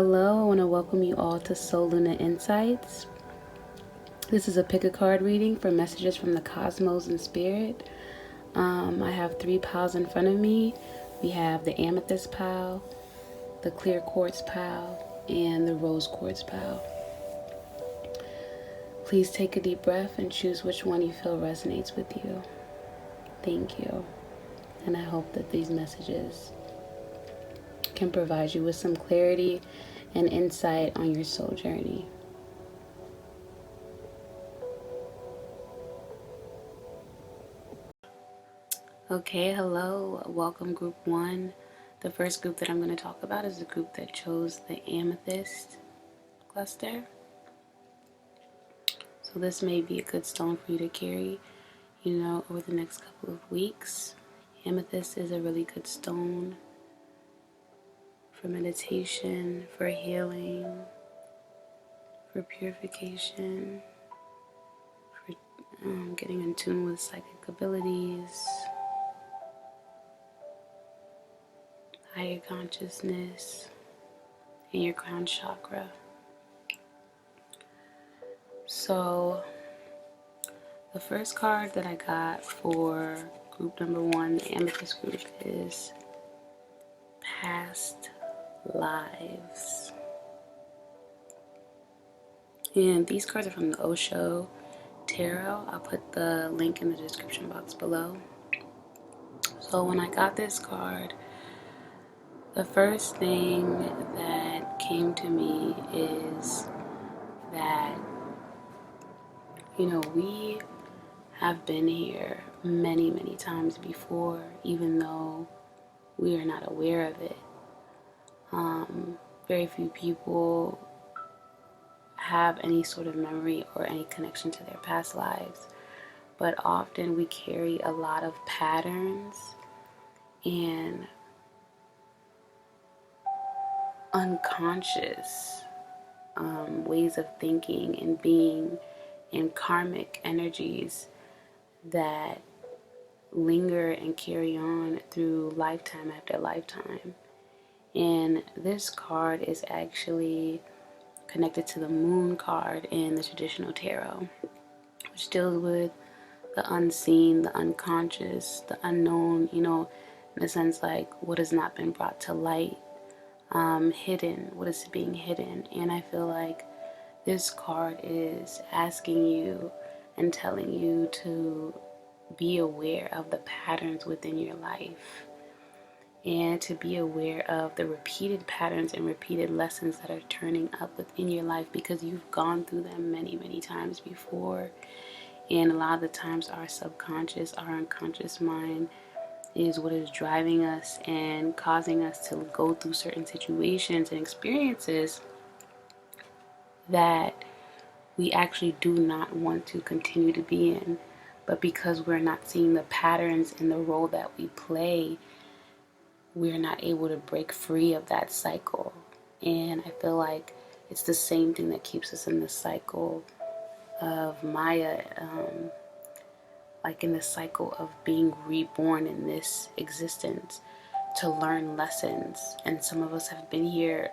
Hello, I want to welcome you all to Soul Luna Insights. This is a pick a card reading for messages from the cosmos and spirit. I have 3 piles in front of me. We have the amethyst pile, the clear quartz pile, and the rose quartz pile. Please take a deep breath and choose which one you feel resonates with you. Thank you. And I hope that these messages can provide you with some clarity and insight on your soul journey. Okay, hello, welcome group 1. The first group that I'm going to talk about is the group that chose the amethyst cluster. So this may be a good stone for you to carry, over the next couple of weeks. Amethyst is a really good stone for meditation, for healing, for purification, for getting in tune with psychic abilities, higher consciousness, and your crown chakra. So the first card that I got for group number 1, the amethyst group, is past lives. And these cards are from the Osho Tarot. I'll put the link in the description box below. So when I got this card, the first thing that came to me is that, we have been here many, many times before, even though we are not aware of it. Very few people have any sort of memory or any connection to their past lives, but often we carry a lot of patterns and unconscious ways of thinking and being, and karmic energies that linger and carry on through lifetime after lifetime. And this card is actually connected to the moon card in the traditional tarot, which deals with the unseen, the unconscious, the unknown, in a sense like what has not been brought to light, hidden, what is being hidden. And I feel like this card is asking you and telling you to be aware of the patterns within your life, and to be aware of the repeated patterns and repeated lessons that are turning up within your life, because you've gone through them many, many times before. And a lot of the times our subconscious, our unconscious mind is what is driving us and causing us to go through certain situations and experiences that we actually do not want to continue to be in. But because we're not seeing the patterns in the role that we play, we're not able to break free of that cycle. And I feel like it's the same thing that keeps us in the cycle of Maya, like in the cycle of being reborn in this existence to learn lessons. And some of us have been here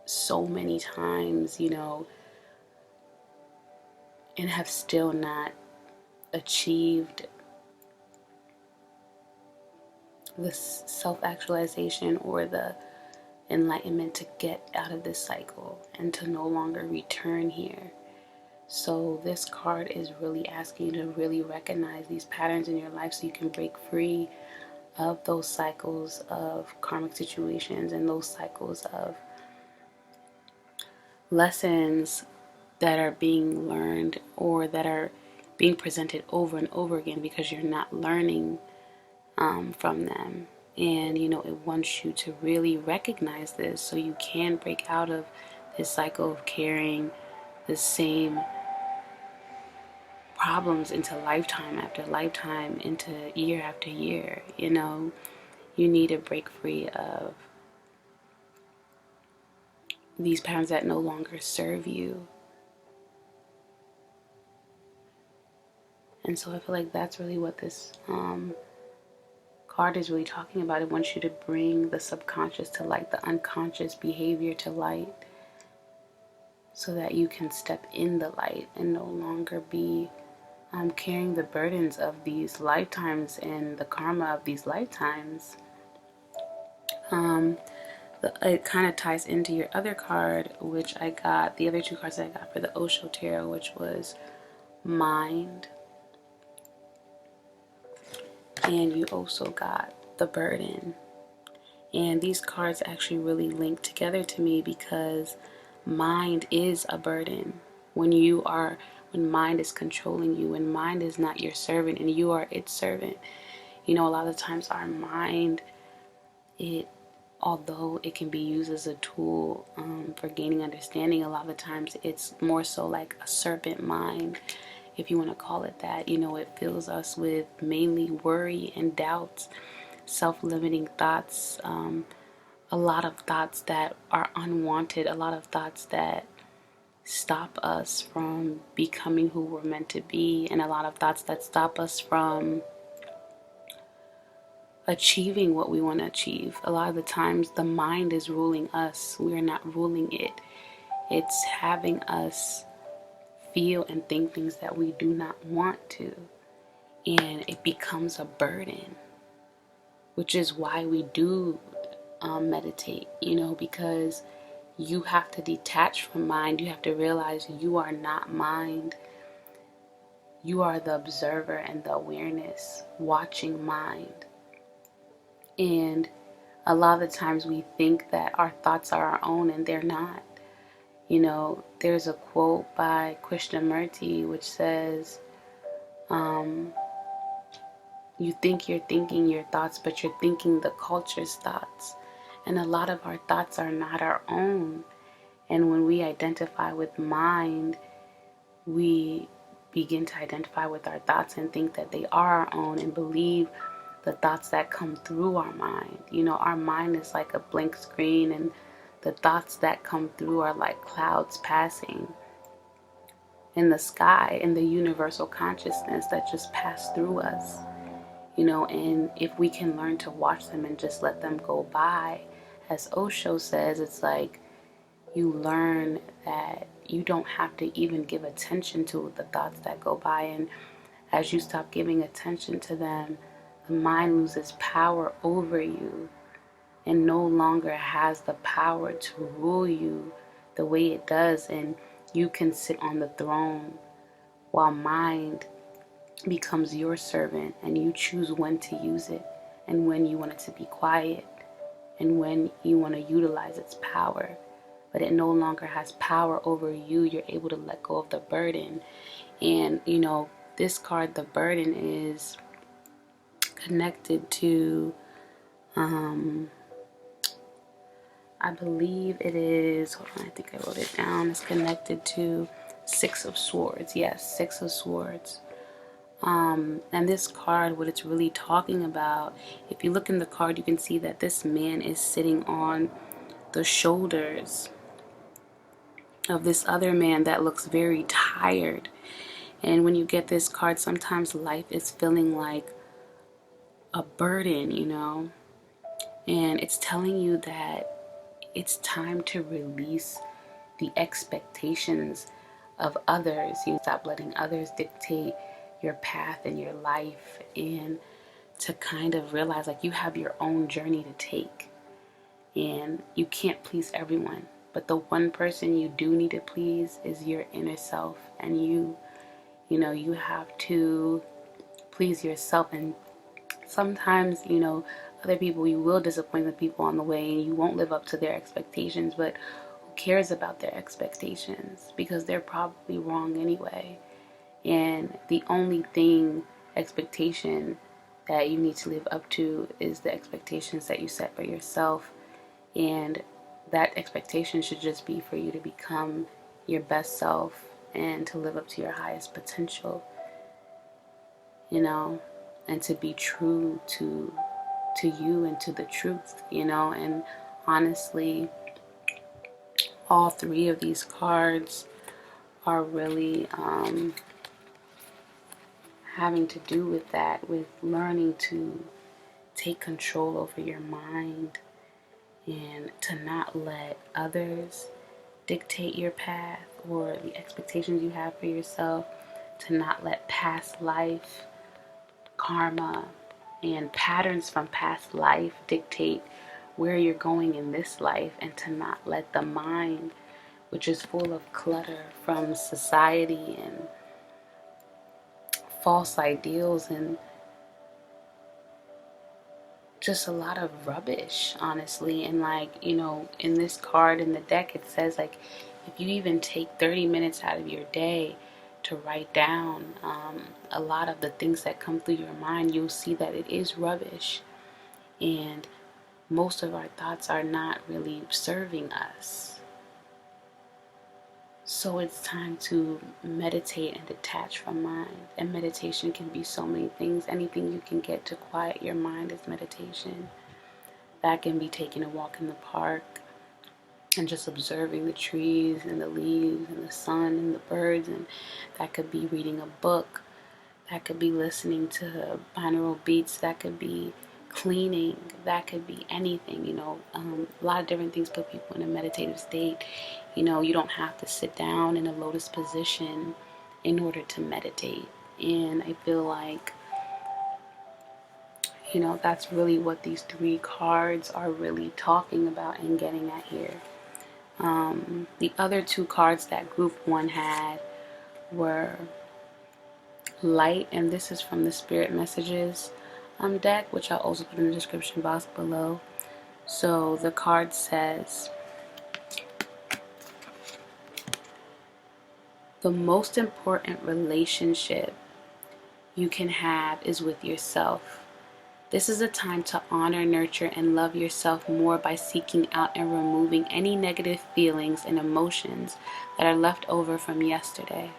so many times, and have still not achieved the self-actualization or the enlightenment to get out of this cycle and to no longer return here. So this card is really asking you to really recognize these patterns in your life so you can break free of those cycles of karmic situations and those cycles of lessons that are being learned or that are being presented over and over again because you're not learning from them. And it wants you to really recognize this so you can break out of this cycle of carrying the same problems into lifetime after lifetime, into year after year. You need to break free of these patterns that no longer serve you. And so I feel like that's really what this card is really talking about. It wants you to bring the subconscious to light, the unconscious behavior to light, so that you can step in the light and no longer be carrying the burdens of these lifetimes and the karma of these lifetimes. It kind of ties into your other card, which I got, the other two cards that I got for the Osho Tarot, which was Mind, and you also got the Burden. And these cards actually really link together to me because mind is a burden. When mind is controlling you, when mind is not your servant and you are its servant. You know, a lot of times our mind, although it can be used as a tool for gaining understanding, a lot of times it's more so like a serpent mind, if you want to call it that. You know, it fills us with mainly worry and doubts, self-limiting thoughts, a lot of thoughts that are unwanted, a lot of thoughts that stop us from becoming who we're meant to be, and a lot of thoughts that stop us from achieving what we want to achieve. A lot of the times the mind is ruling us, we're not ruling it. It's having us feel and think things that we do not want to, and it becomes a burden, which is why we do meditate, you know, because you have to detach from mind. You have to realize you are not mind. You are the observer and the awareness watching mind. And a lot of the times we think that our thoughts are our own, and they're not. You know, there's a quote by Krishnamurti which says, you think you're thinking your thoughts, but you're thinking the culture's thoughts. And a lot of our thoughts are not our own. And when we identify with mind, we begin to identify with our thoughts and think that they are our own and believe the thoughts that come through our mind. You know, our mind is like a blank screen, and the thoughts that come through are like clouds passing in the sky, in the universal consciousness that just pass through us. You know, and if we can learn to watch them and just let them go by, as Osho says, it's like you learn that you don't have to even give attention to the thoughts that go by. And as you stop giving attention to them, the mind loses power over you and no longer has the power to rule you the way it does. And you can sit on the throne while mind becomes your servant, and you choose when to use it and when you want it to be quiet and when you want to utilize its power. But it no longer has power over you. You're able to let go of the burden. And, you know, this card, the burden, is connected to, I believe it is, hold on, I think I wrote it down. It's connected to Six of Swords. Yes, Six of Swords. And this card, what it's really talking about, if you look in the card, you can see that this man is sitting on the shoulders of this other man that looks very tired. And when you get this card, sometimes life is feeling like a burden, you know, and it's telling you that it's time to release the expectations of others. You stop letting others dictate your path and your life, and to kind of realize like you have your own journey to take, and you can't please everyone. But the one person you do need to please is your inner self. And you know, you have to please yourself. And sometimes, you know, other people, you will disappoint the people on the way and you won't live up to their expectations. But who cares about their expectations? Because they're probably wrong anyway. And the only expectation that you need to live up to is the expectations that you set for yourself. And that expectation should just be for you to become your best self and to live up to your highest potential, you know, and to be true to you and to the truth, you know. And honestly, all three of these cards are really having to do with that, with learning to take control over your mind and to not let others dictate your path or the expectations you have for yourself, to not let past life, karma, and patterns from past life dictate where you're going in this life, and to not let the mind, which is full of clutter from society and false ideals and just a lot of rubbish, honestly. And like, in this card in the deck, it says like, if you even take 30 minutes out of your day to write down a lot of the things that come through your mind, you'll see that it is rubbish, and most of our thoughts are not really serving us. So it's time to meditate and detach from mind. And meditation can be so many things. Anything you can get to quiet your mind is meditation. That can be taking a walk in the park and just observing the trees and the leaves and the sun and the birds. And that could be reading a book. That could be listening to binaural beats. That could be cleaning. That could be anything, a lot of different things put people in a meditative state. You don't have to sit down in a lotus position in order to meditate. And I feel like, that's really what these 3 cards are really talking about and getting at here. The other 2 cards that group 1 had were light, and this is from the Spirit Messages deck, which I'll also put in the description box below. So the card says, the most important relationship you can have is with yourself. This is a time to honor, nurture, and love yourself more by seeking out and removing any negative feelings and emotions that are left over from yesterday.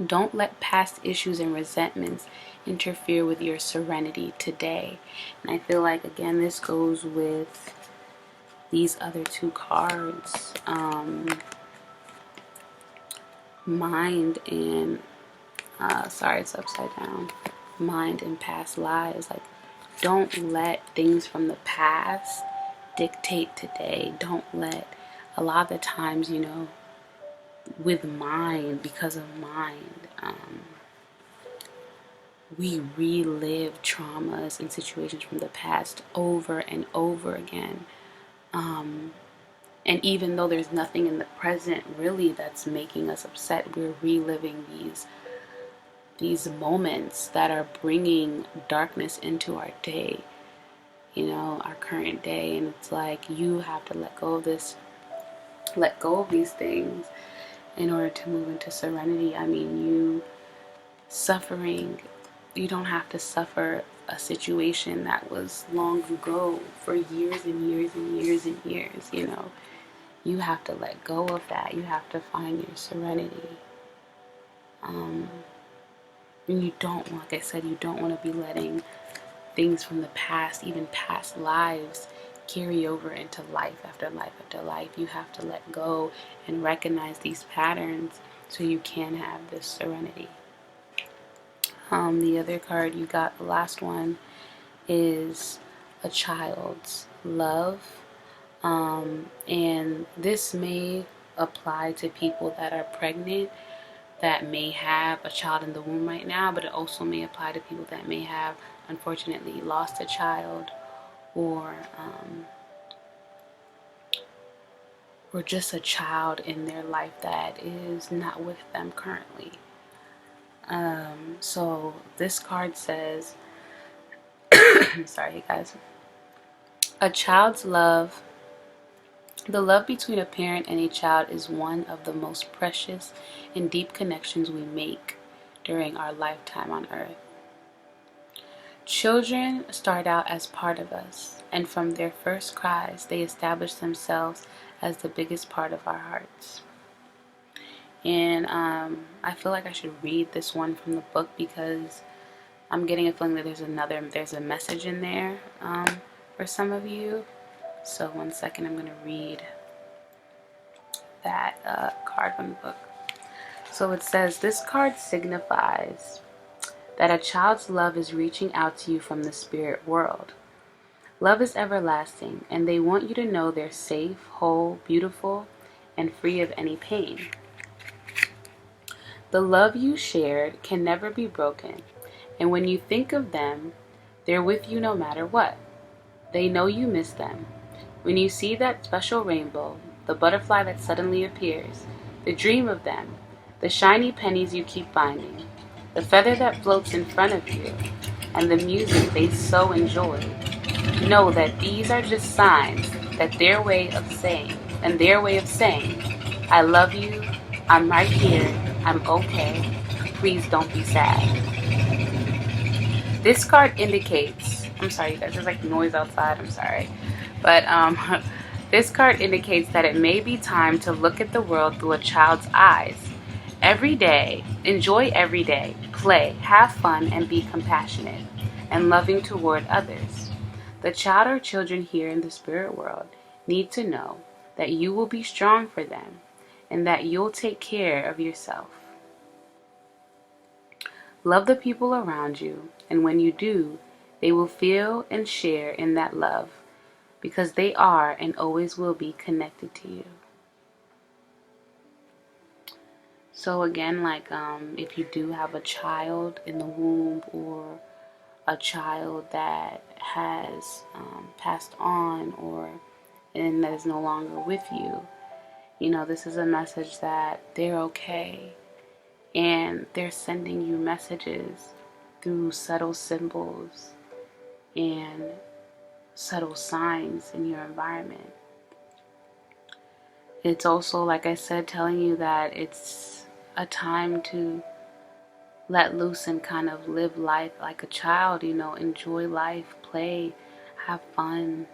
Don't let past issues and resentments interfere with your serenity today. And I feel like, again, this goes with these other 2 cards. Mind and, sorry, it's upside down. Mind and past lives. Like, don't let things from the past dictate today. Don't let, a lot of the times, with mind, because of mind, we relive traumas and situations from the past over and over again. And even though there's nothing in the present really that's making us upset, we're reliving these moments that are bringing darkness into our day, our current day. And it's like, you have to let go of this, let go of these things in order to move into serenity. I mean, you don't have to suffer a situation that was long ago for years and years and years and years. You have to let go of that. You have to find your serenity. And you don't, like I said, you don't want to be letting things from the past, even past lives, carry over into life after life after life. You have to let go and recognize these patterns so you can have this serenity. The other card you got, the last one, is a child's love. And this may apply to people that are pregnant, that may have a child in the womb right now, but it also may apply to people that may have, unfortunately, lost a child, or just a child in their life that is not with them currently. So this card says, sorry guys, a child's love. The love between a parent and a child is one of the most precious and deep connections we make during our lifetime on earth. Children start out as part of us, and from their first cries, they establish themselves as the biggest part of our hearts. And I feel like I should read this one from the book, because I'm getting a feeling that there's a message in there for some of you. So 1 second, I'm going to read that card from the book. So it says, this card signifies that a child's love is reaching out to you from the spirit world. Love is everlasting, and they want you to know they're safe, whole, beautiful, and free of any pain. The love you shared can never be broken, and when you think of them, they're with you no matter what. They know you miss them. When you see that special rainbow, the butterfly that suddenly appears, the dream of them, the shiny pennies you keep finding, the feather that floats in front of you, and the music they so enjoy, know that these are just signs that their way of saying, I love you, I'm right here, I'm okay, please don't be sad. This card indicates, I'm sorry you guys, there's like noise outside, I'm sorry. But this card indicates that it may be time to look at the world through a child's eyes. Every day, enjoy every day, play, have fun, and be compassionate and loving toward others. The child or children here in the spirit world need to know that you will be strong for them and that you'll take care of yourself. Love the people around you, and when you do, they will feel and share in that love because they are and always will be connected to you. So again, like if you do have a child in the womb or a child that has passed on or and that is no longer with you, you know, this is a message that they're okay and they're sending you messages through subtle symbols and subtle signs in your environment. It's also, like I said, telling you that it's a time to let loose and kind of live life like a child, you know, enjoy life, play, have fun,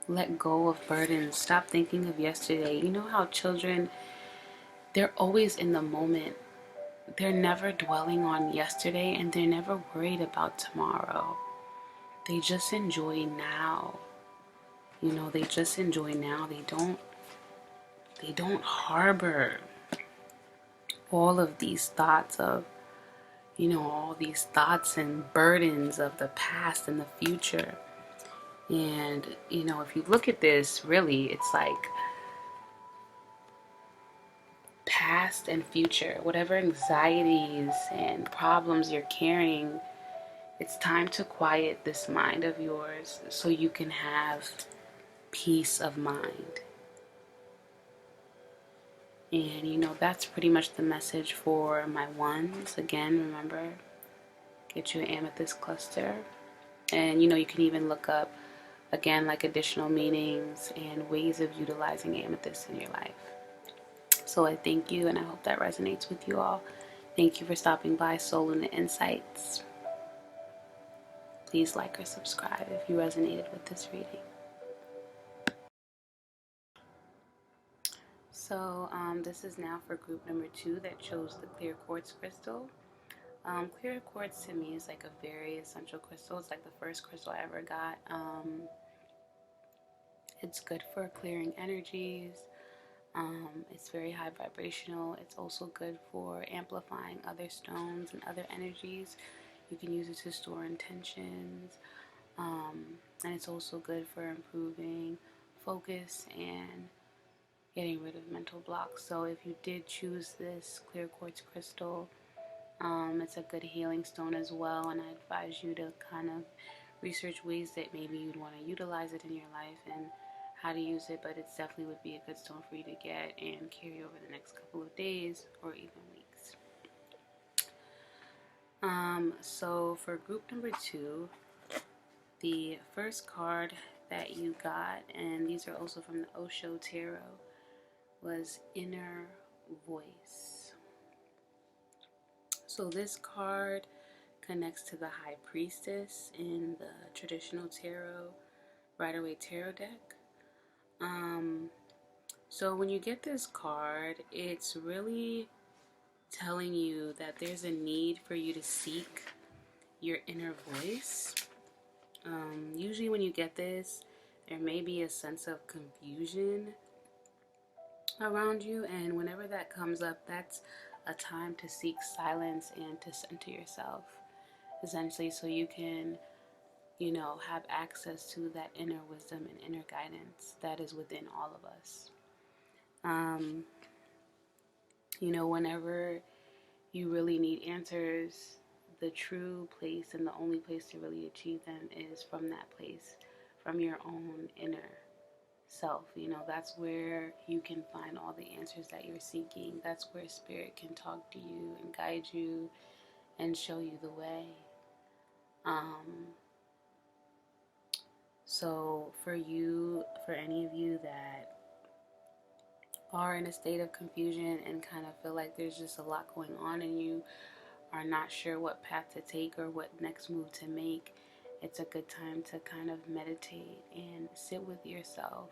let go of burdens, stop thinking of yesterday. You know how children, they're always in the moment. They're never dwelling on yesterday and they're never worried about tomorrow. They just enjoy now. You know, they just enjoy now. They don't harbor all of these thoughts of, you know, all these thoughts and burdens of the past and the future. And, you know, if you look at this, really, it's like past and future, whatever anxieties and problems you're carrying, it's time to quiet this mind of yours so you can have peace of mind. And, you know, that's pretty much the message for my ones. Again, remember, get you an amethyst cluster. And, you know, you can even look up, again, like additional meanings and ways of utilizing amethyst in your life. So I thank you, and I hope that resonates with you all. Thank you for stopping by Soul Luna Insights. Please like or subscribe if you resonated with this reading. So this is now for group number 2 that chose the clear quartz crystal. Clear quartz to me is like a very essential crystal. It's like the first crystal I ever got. It's good for clearing energies. It's very high vibrational. It's also good for amplifying other stones and other energies. You can use it to store intentions. And it's also good for improving focus and getting rid of mental blocks. So if you did choose this clear quartz crystal, it's a good healing stone as well. And I advise you to kind of research ways that maybe you'd want to utilize it in your life and how to use it, but it definitely would be a good stone for you to get and carry over the next couple of days or even weeks. So for group number 2, the first card that you got, and these are also from the Osho Tarot, was Inner Voice. So this card connects to the High Priestess in the traditional tarot, Rider-Waite Tarot deck. So when you get this card, it's really telling you that there's a need for you to seek your inner voice. Usually when you get this, there may be a sense of confusion around you, and whenever that comes up, that's a time to seek silence and to center yourself, essentially, so you can, you know, have access to that inner wisdom and inner guidance that is within all of us. Um, whenever you really need answers, the true place and the only place to really achieve them is from that place, from your own inner self. That's where you can find all the answers that you're seeking. That's where spirit can talk to you and guide you and show you the way. So for any of you that are in a state of confusion and kind of feel like there's just a lot going on and you are not sure what path to take or what next move to make, it's a good time to kind of meditate and sit with yourself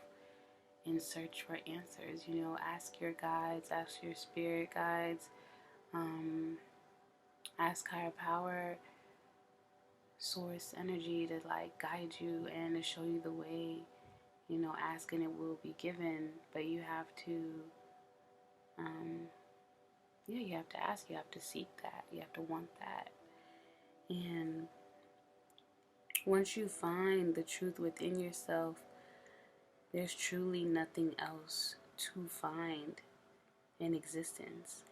and search for answers. Ask your guides, ask your spirit guides, ask higher power, source energy to guide you and to show you the way. Ask and it will be given, but you have to, you have to ask, you have to seek that, you have to want that. And once you find the truth within yourself, there's truly nothing else to find in existence.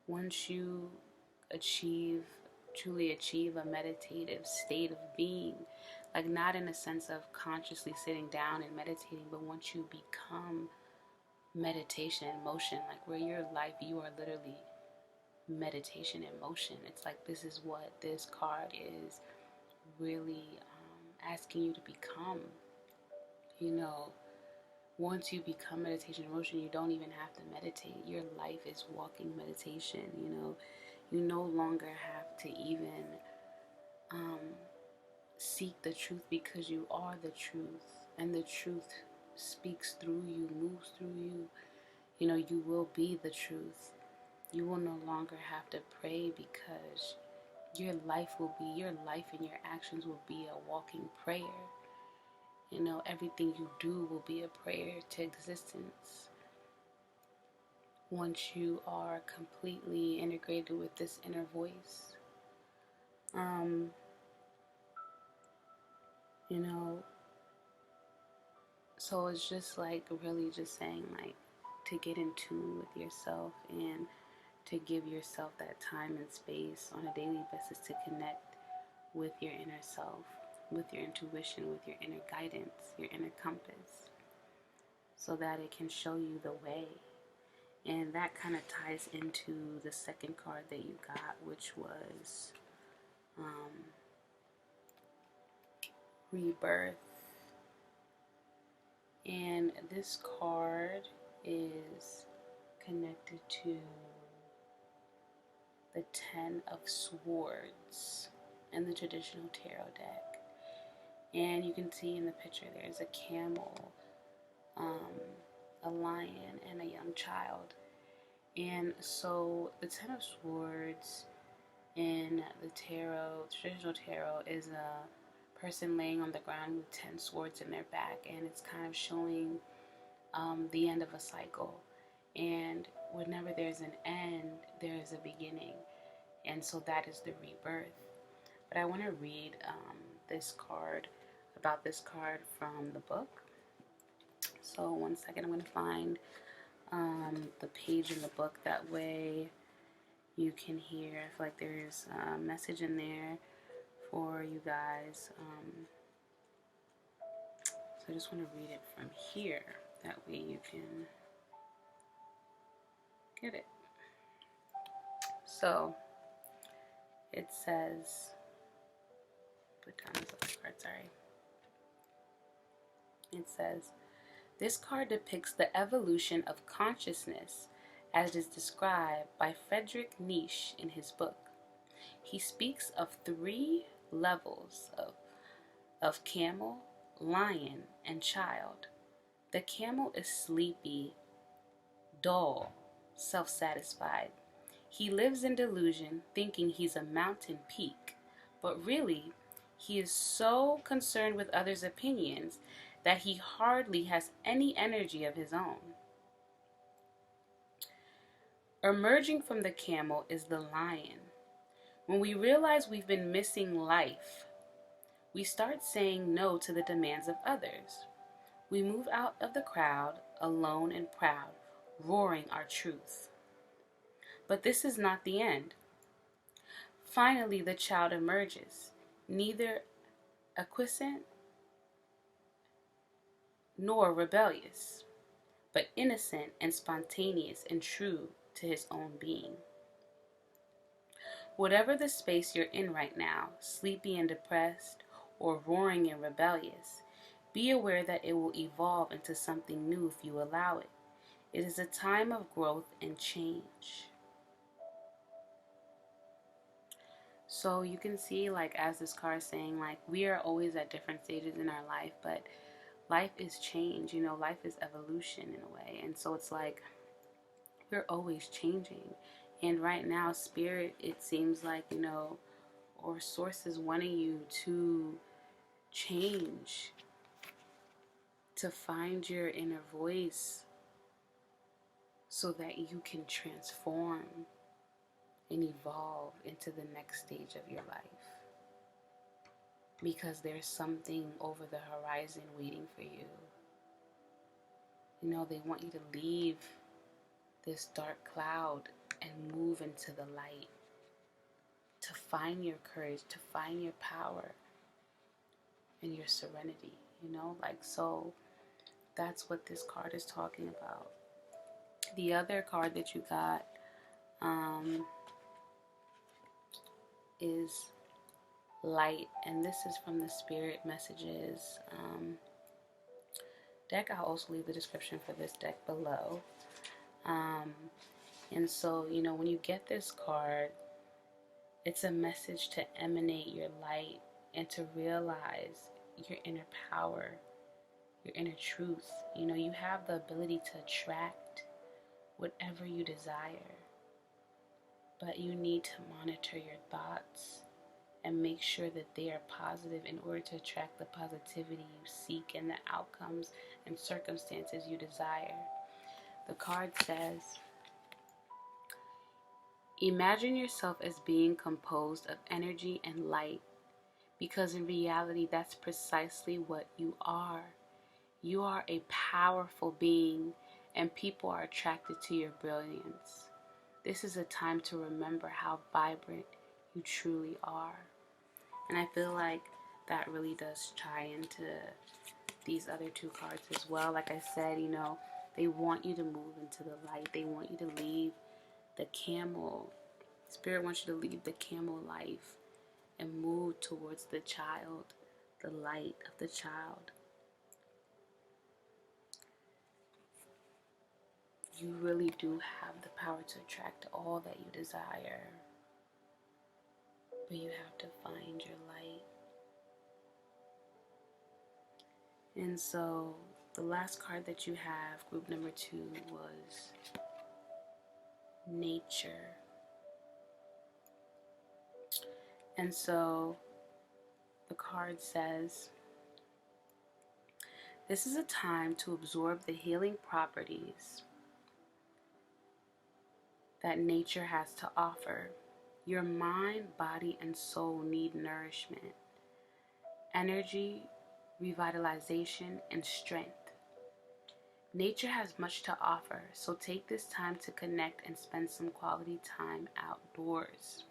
Once you truly achieve a meditative state of being, not in a sense of consciously sitting down and meditating, but once you become meditation in motion, where your life, you are literally meditation in motion. It's this is what this card is really asking you to become. Once you become meditation in motion, you don't even have to meditate. Your life is walking meditation. You no longer have to even seek the truth, because you are the truth, and the truth speaks through you, moves through you. You will be the truth. You will no longer have to pray, because your life and your actions will be a walking prayer. Everything you do will be a prayer to existence. Once you are completely integrated with this inner voice, so it's just really just saying to get in tune with yourself and to give yourself that time and space on a daily basis to connect with your inner self, with your intuition, with your inner guidance, your inner compass, so that it can show you the way. And that kind of ties into the second card that you got, which was Rebirth. And this card is connected to the Ten of Swords in the traditional tarot deck. And you can see in the picture there's a camel, a lion, and a young child. And so the Ten of Swords in the traditional tarot, is a person laying on the ground with 10 swords in their back, and it's kind of showing the end of a cycle. And whenever there's an end, there is a beginning. And so that is the rebirth. But I want to read about this card from the book. So 1 second, I'm going to find the page in the book. That way you can hear. I feel like there's a message in there for you guys. So I just want to read it from here. That way you can get it. So it says, put down this other card, sorry. It says, this card depicts the evolution of consciousness as it is described by Friedrich Nietzsche in his book. He speaks of 3 levels of camel, lion, and child. The camel is sleepy, dull, self-satisfied. He lives in delusion, thinking he's a mountain peak, but really, he is so concerned with others' opinions that he hardly has any energy of his own. Emerging from the camel is the lion. When we realize we've been missing life, we start saying no to the demands of others. We move out of the crowd, alone and proud, roaring our truth. But this is not the end. Finally, the child emerges, neither acquiescent nor rebellious, but innocent and spontaneous and true to his own being. Whatever the space you're in right now, sleepy and depressed, or roaring and rebellious, be aware that it will evolve into something new if you allow it. It is a time of growth and change. So you can see, like, as this card is saying, like, we are always at different stages in our life, but life is change, life is evolution in a way. And so it's like we're always changing. And right now, spirit, it seems like, or source is wanting you to change, to find your inner voice so that you can transform and evolve into the next stage of your life. Because there's something over the horizon waiting for you. They want you to leave this dark cloud and move into the light, to find your courage, to find your power and your serenity, so that's what this card is talking about. The other card that you got is light, and this is from the Spirit Messages deck. I'll also leave the description for this deck below. And so, when you get this card, it's a message to emanate your light and to realize your inner power, your inner truth. You have the ability to attract whatever you desire, but you need to monitor your thoughts and make sure that they are positive in order to attract the positivity you seek and the outcomes and circumstances you desire. The card says, imagine yourself as being composed of energy and light, because in reality, that's precisely what you are. You are a powerful being, and people are attracted to your brilliance. This is a time to remember how vibrant you truly are. And I feel like that really does tie into these other two cards as well. Like I said, they want you to move into the light. They want you to leave the camel. Spirit wants you to leave the camel life and move towards the child, the light of the child. You really do have the power to attract all that you desire. But you have to find your light. And so the last card that you have, group number 2, was nature. And so the card says, this is a time to absorb the healing properties that nature has to offer. Your mind, body, and soul need nourishment, energy, revitalization, and strength. Nature has much to offer, so take this time to connect and spend some quality time outdoors.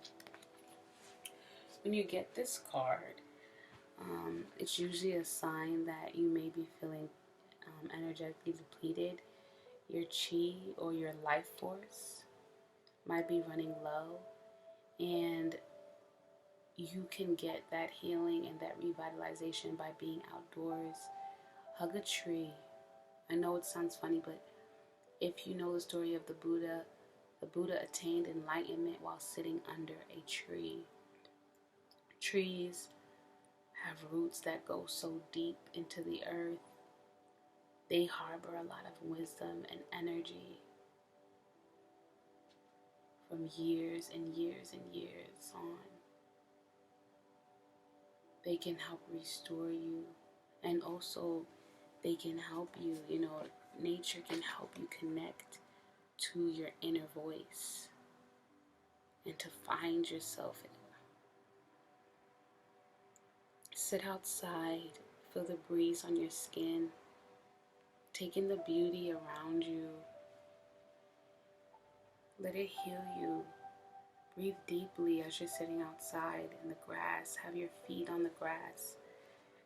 When you get this card, it's usually a sign that you may be feeling energetically depleted. Your chi or your life force might be running low, and you can get that healing and that revitalization by being outdoors. Hug a tree. I know it sounds funny, but if you know the story of the Buddha attained enlightenment while sitting under a tree. Trees have roots that go so deep into the earth. They harbor a lot of wisdom and energy from years and years and years on. They can help restore you, and also they can help you, nature can help you connect to your inner voice and to find yourself. Sit outside, feel the breeze on your skin, Take in the beauty around you. Let it heal you. Breathe deeply as you're sitting outside in the grass. Have your feet on the grass.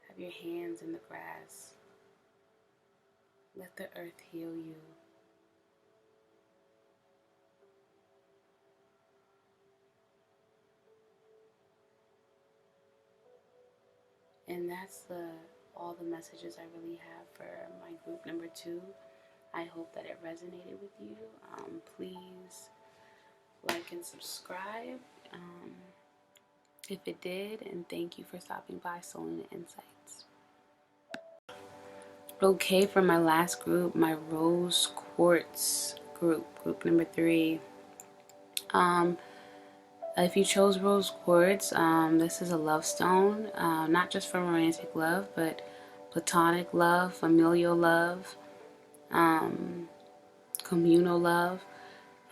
Have your hands in the grass. Let the earth heal you. And that's all the messages I really have for my group number 2. I hope that it resonated with you. Please like and subscribe if it did, and thank you for stopping by Soul Insights. Okay, for my last group, my Rose Quartz group number 3. If you chose Rose Quartz, this is a love stone, not just for romantic love, but platonic love, familial love, communal love,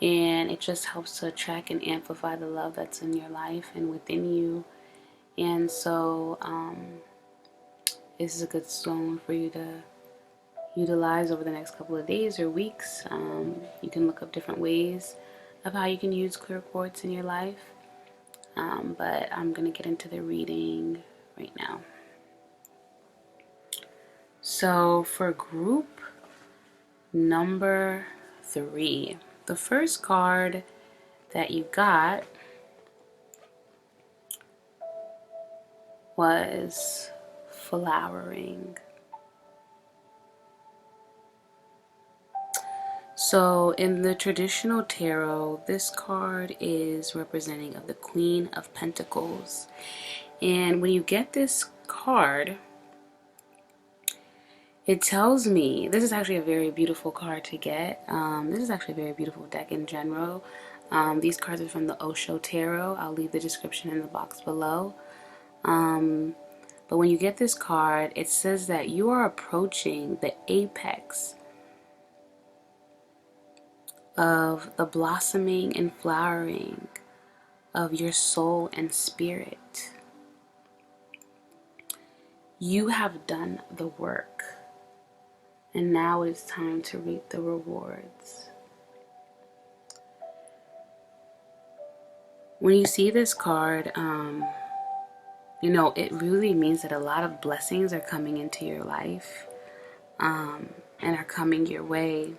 and it just helps to attract and amplify the love that's in your life and within you. And so this is a good stone for you to utilize over the next couple of days or weeks. You can look up different ways of how you can use clear quartz in your life, but I'm going to get into the reading right now. So for group number 3, the first card that you got was flowering. So in the traditional tarot, this card is representing of the Queen of Pentacles. And when you get this card, it tells me, this is actually a very beautiful card to get. This is actually a very beautiful deck in general. These cards are from the Osho Tarot. I'll leave the description in the box below. But when you get this card, it says that you are approaching the apex of the blossoming and flowering of your soul and spirit. You have done the work, and now it is time to reap the rewards. When you see this card, it really means that a lot of blessings are coming into your life, and are coming your way.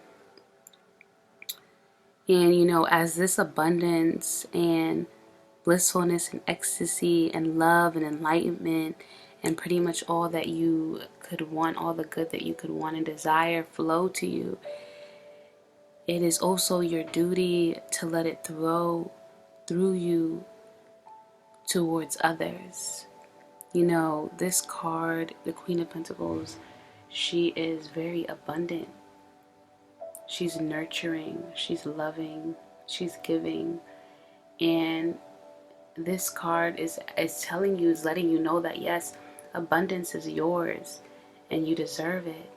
And, as this abundance and blissfulness and ecstasy and love and enlightenment and pretty much all that you could want, all the good that you could want and desire flow to you, it is also your duty to let it flow through you towards others. This card, the Queen of Pentacles, she is very abundant. She's nurturing, she's loving, she's giving. And this card is telling you, is letting you know that yes, abundance is yours and you deserve it.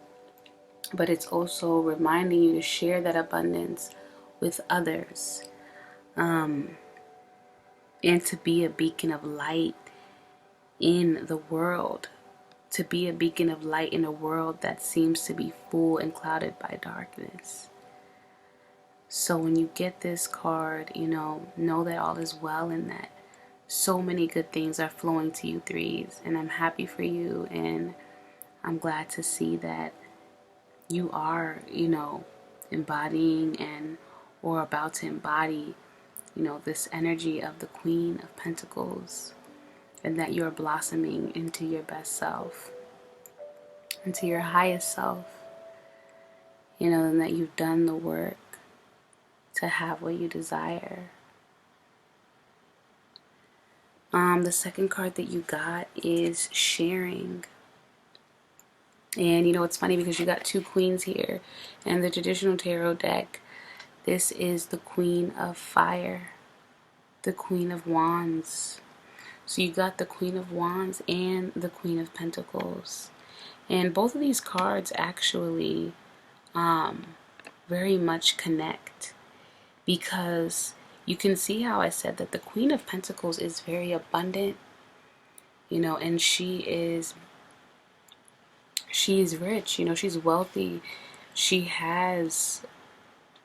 But it's also reminding you to share that abundance with others, and to be a beacon of light in the world, to be a beacon of light in a world that seems to be full and clouded by darkness. So when you get this card, know that all is well and that so many good things are flowing to you, threes. And I'm happy for you, and I'm glad to see that you are, embodying or about to embody, this energy of the Queen of Pentacles, and that you're blossoming into your best self, into your highest self, and that you've done the work to have what you desire. The second card that you got is sharing. And it's funny because you got 2 queens here. And the traditional tarot deck, this is the Queen of Fire, the Queen of Wands. So you got the Queen of Wands and the Queen of Pentacles. And both of these cards actually very much connect, because you can see how I said that the Queen of Pentacles is very abundant, and she is rich, she's wealthy, She has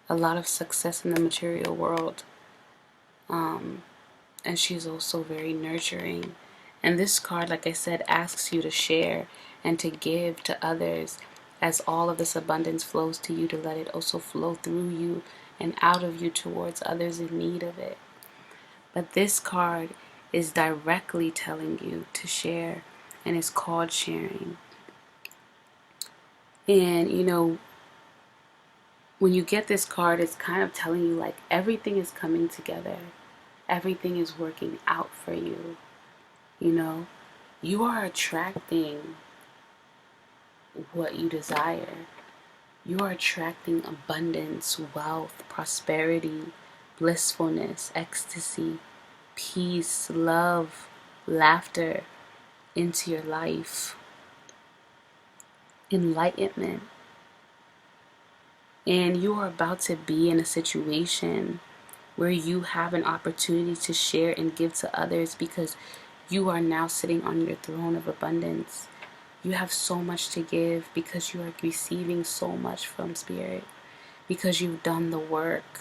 a lot of success in the material world, and she's also very nurturing. And this card, like I said, asks you to share and to give to others as all of this abundance flows to you, to let it also flow through you and out of you towards others in need of it. But this card is directly telling you to share, and it's called sharing. And when you get this card, it's kind of telling you like everything is coming together, everything is working out for you. You are attracting what you desire. You are attracting abundance, wealth, prosperity, blissfulness, ecstasy, peace, love, laughter into your life, enlightenment. And you are about to be in a situation where you have an opportunity to share and give to others, because you are now sitting on your throne of abundance. You have so much to give because you are receiving so much from Spirit, because you've done the work.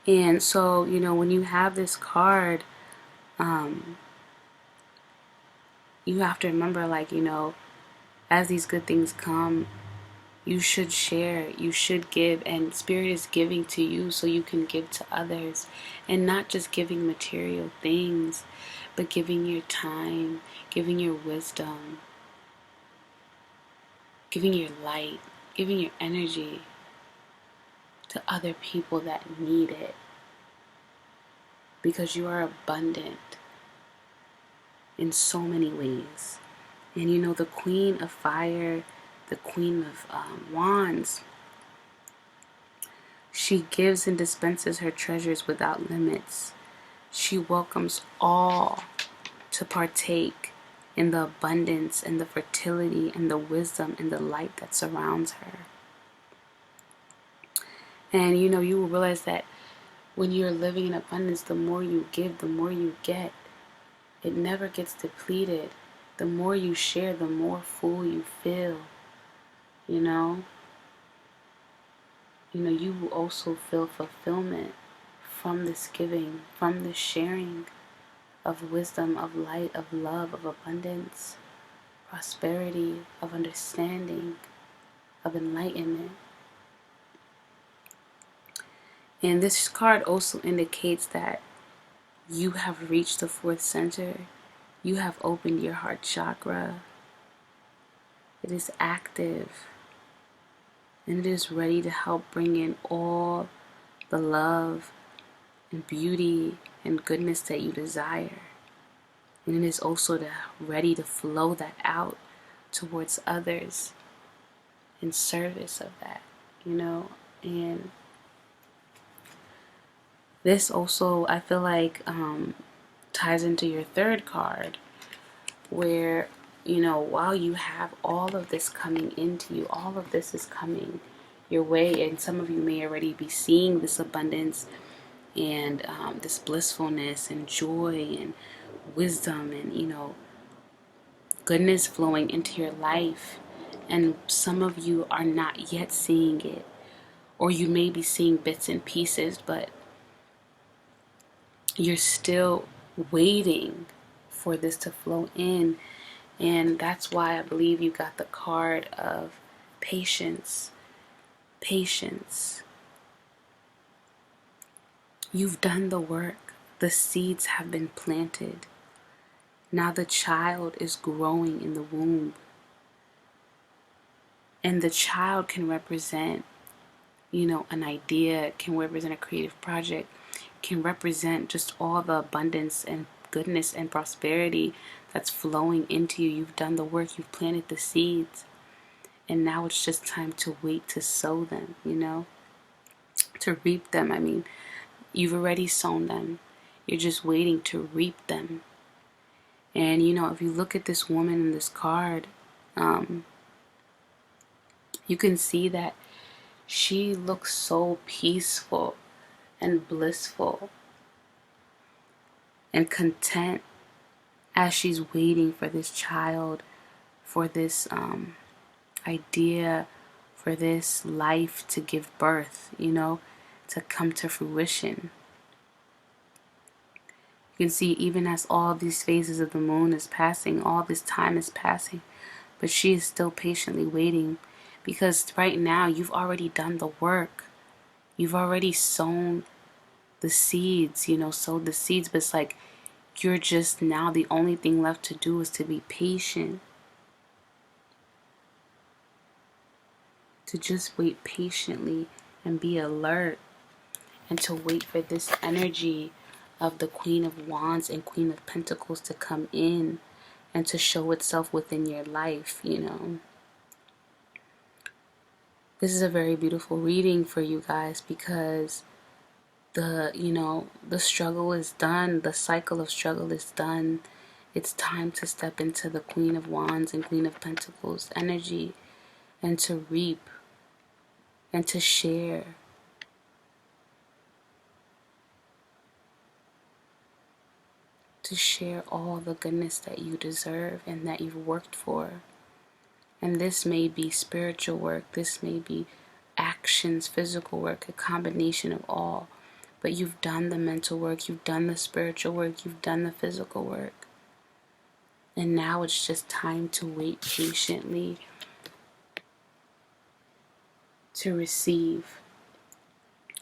And so, when you have this card, you have to remember, like, as these good things come, you should share, you should give, and Spirit is giving to you so you can give to others. And not just giving material things, but giving your time, giving your wisdom, giving your light, giving your energy to other people that need it. Because you are abundant in so many ways. And the Queen of Fire, the Queen of Wands, she gives and dispenses her treasures without limits. She welcomes all to partake in the abundance and the fertility and the wisdom and the light that surrounds her. And you will realize that when you're living in abundance, the more you give, the more you get. It never gets depleted. The more you share, the more full you feel. You will also feel fulfillment from this giving, from this sharing of wisdom, of light, of love, of abundance, prosperity, of understanding, of enlightenment. And this card also indicates that you have reached the fourth center. You have opened your heart chakra. It is active, and it is ready to help bring in all the love and beauty and goodness that you desire. And it is also ready to flow that out towards others in service of that, And this also, I feel like, ties into your third card, where, while you have all of this coming into you, all of this is coming your way, and some of you may already be seeing this abundance and this blissfulness and joy and wisdom and, goodness flowing into your life. And some of you are not yet seeing it, or you may be seeing bits and pieces, but you're still waiting for this to flow in. And that's why I believe you got the card of patience. Patience. You've done the work. The seeds have been planted. Now the child is growing in the womb. And the child can represent, an idea, can represent a creative project, can represent just all the abundance and goodness and prosperity that's flowing into you. You've done the work, you've planted the seeds. And now it's just time to wait to sow them, to reap them. I mean, you've already sown them. You're just waiting to reap them. And, if you look at this woman in this card, you can see that she looks so peaceful and blissful and content as she's waiting for this child for this idea, for this life to give birth, to come to fruition. You can see even as all these phases of the moon is passing, all this time is passing, but she is still patiently waiting, because right now you've already done the work. You've already sown the seeds, sowed the seeds, but it's like you're just now, the only thing left to do is to be patient. To just wait patiently and be alert, and to wait for this energy of the Queen of Wands and Queen of Pentacles to come in and to show itself within your life, This is a very beautiful reading for you guys, because the struggle is done. The cycle of struggle is done. It's time to step into the Queen of Wands and Queen of Pentacles energy and to reap and to share. To share all the goodness that you deserve and that you've worked for. And this may be spiritual work, this may be actions, physical work, a combination of all. But you've done the mental work, you've done the spiritual work, you've done the physical work. And now it's just time to wait patiently to receive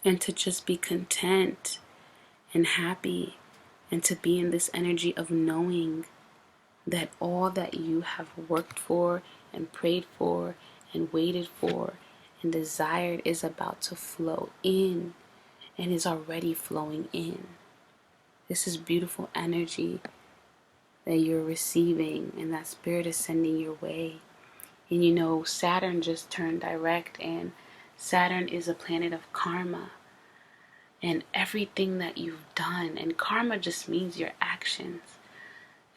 and to just be content and happy and to be in this energy of knowing that all that you have worked for and prayed for and waited for and desired is about to flow in and is already flowing in. This is beautiful energy that you're receiving and that Spirit is sending your way. And Saturn just turned direct, and Saturn is a planet of karma and everything that you've done. And karma just means your actions.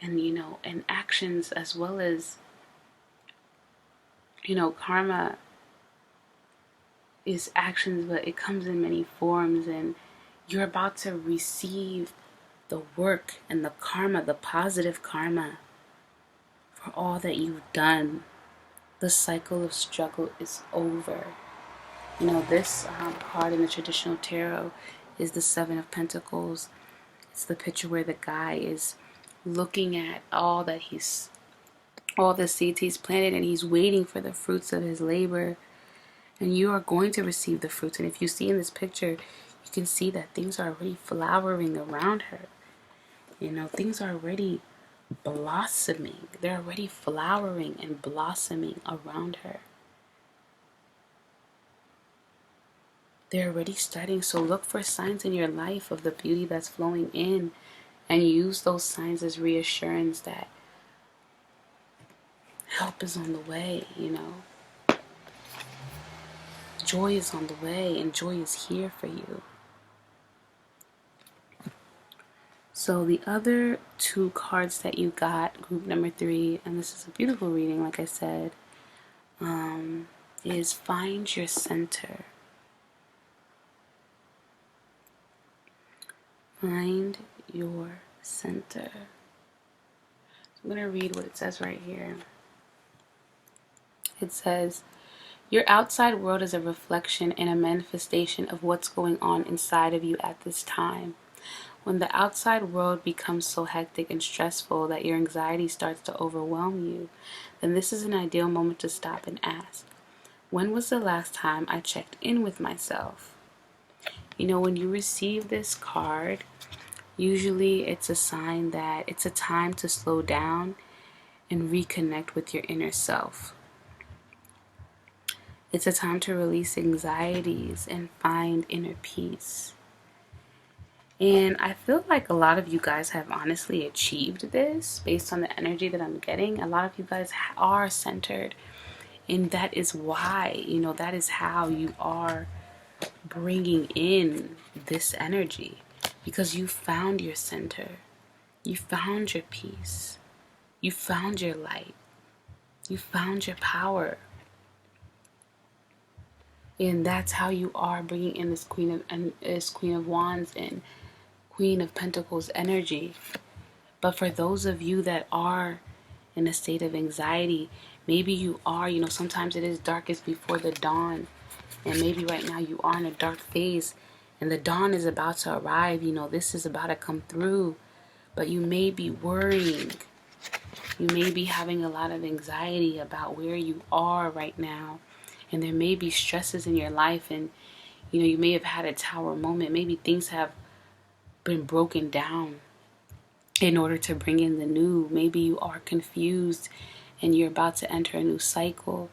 And actions as well as, karma is actions, but it comes in many forms, and you're about to receive the work and the karma, the positive karma for all that you've done. The cycle of struggle is over. This card in the traditional tarot is the Seven of Pentacles. It's the picture where the guy is looking at all the seeds he's planted, and he's waiting for the fruits of his labor. And you are going to receive the fruits. And if you see in this picture, you can see that things are already flowering around her. Things are already blossoming. They're already flowering and blossoming around her. They're already starting. So look for signs in your life of the beauty that's flowing in, and use those signs as reassurance that help is on the way, Joy is on the way, and joy is here for you. So the other two cards that you got, group number 3, and this is a beautiful reading, like I said, is Find Your Center. Find your center. So I'm going to read what it says right here. It says, your outside world is a reflection and a manifestation of what's going on inside of you at this time. When the outside world becomes so hectic and stressful that your anxiety starts to overwhelm you, then this is an ideal moment to stop and ask, when was the last time I checked in with myself? When you receive this card, usually it's a sign that it's a time to slow down and reconnect with your inner self. It's a time to release anxieties and find inner peace. And I feel like a lot of you guys have honestly achieved this based on the energy that I'm getting. A lot of you guys are centered, and that is why, that is how you are bringing in this energy, because you found your center. You found your peace. You found your light. You found your power. And that's how you are bringing in this Queen of Wands and Queen of Pentacles energy. But for those of you that are in a state of anxiety. Maybe you are, sometimes it is darkest before the dawn. And maybe right now you are in a dark phase and the dawn is about to arrive. This is about to come through. But you may be worrying. You may be having a lot of anxiety about where you are right now. And there may be stresses in your life. And, you may have had a tower moment. Maybe things have been broken down in order to bring in the new. Maybe you are confused and you're about to enter a new cycle.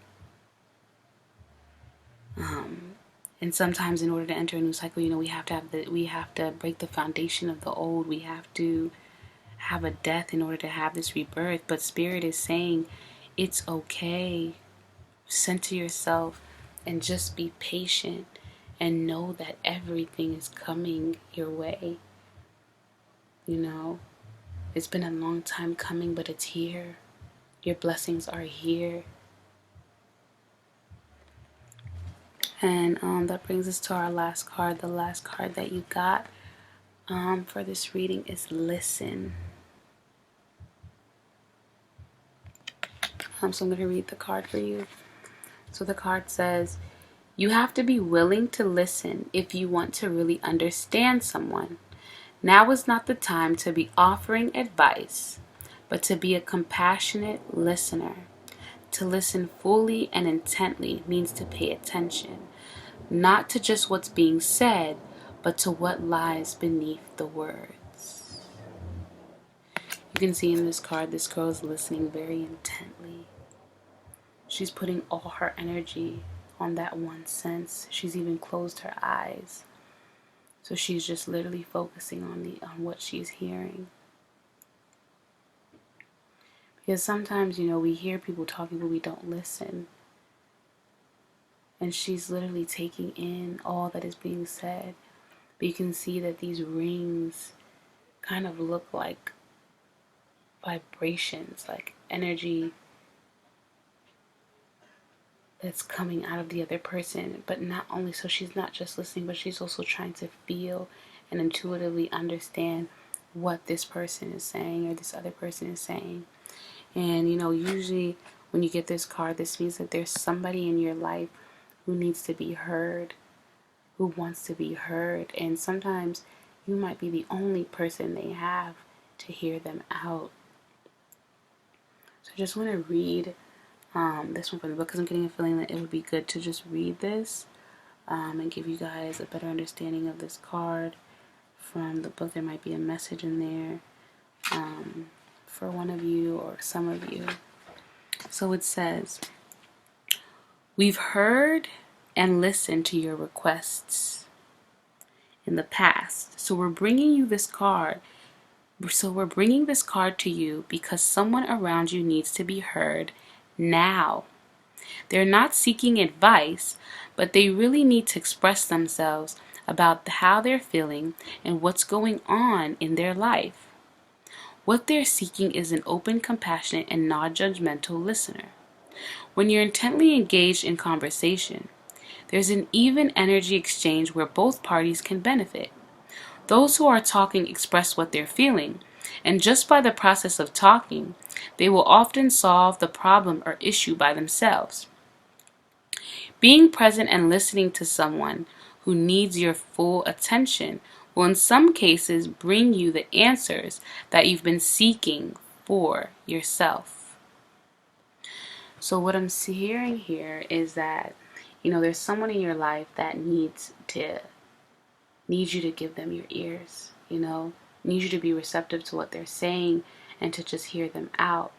And sometimes in order to enter a new cycle, we have to break the foundation of the old. We have to have a death in order to have this rebirth. But Spirit is saying it's okay. Center yourself and just be patient and know that everything is coming your way. It's been a long time coming, but it's here. Your blessings are here. And that brings us to our last card. The last card that you got for this reading is listen. So I'm going to read the card for you. So the card says, you have to be willing to listen if you want to really understand someone. Now is not the time to be offering advice, but to be a compassionate listener. To listen fully and intently means to pay attention, not to just what's being said, but to what lies beneath the words. You can see in this card, this girl is listening very intently. She's putting all her energy on that one sense. She's even closed her eyes. So she's just literally focusing on what she's hearing. Because sometimes, we hear people talking, but we don't listen. And she's literally taking in all that is being said. But you can see that these rings kind of look like vibrations, like energy that's coming out of the other person. But not only so, she's not just listening, but she's also trying to feel and intuitively understand what this person is saying or this other person is saying. And usually when you get this card, this means that there's somebody in your life who needs to be heard, who wants to be heard. And sometimes you might be the only person they have to hear them out. So I just want to read this one from the book, because I'm getting a feeling that it would be good to just read this and give you guys a better understanding of this card from the book. There might be a message in there for one of you or some of you. So it says, we've heard and listened to your requests in the past. So we're bringing you this card. So we're bringing this card to you because someone around you needs to be heard now. They're not seeking advice, but they really need to express themselves about how they're feeling and what's going on in their life. What they're seeking is an open, compassionate, and non-judgmental listener. When you're intently engaged in conversation, there's an even energy exchange where both parties can benefit. Those who are talking express what they're feeling, and just by the process of talking, they will often solve the problem or issue by themselves. Being present and listening to someone who needs your full attention will in some cases bring you the answers that you've been seeking for yourself. So what I'm hearing here is that, there's someone in your life that needs you to give them your ears, needs you to be receptive to what they're saying and to just hear them out,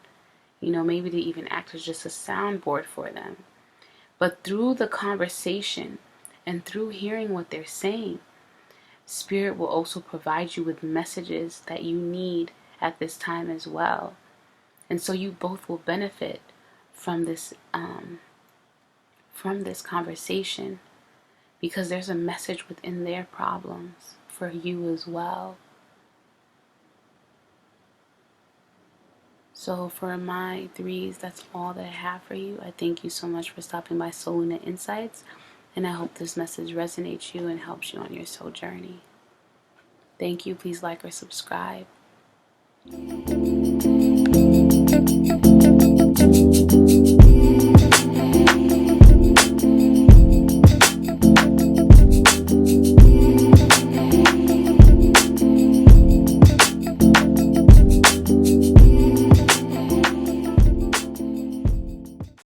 maybe to even act as just a soundboard for them. But through the conversation and through hearing what they're saying, Spirit will also provide you with messages that you need at this time as well. And so you both will benefit from this conversation, because there's a message within their problems for you as well. So for my threes, that's all that I have for you. I thank you so much for stopping by Soul Luna Insights, and I hope this message resonates you and helps you on your soul journey. Thank you. Please like or subscribe.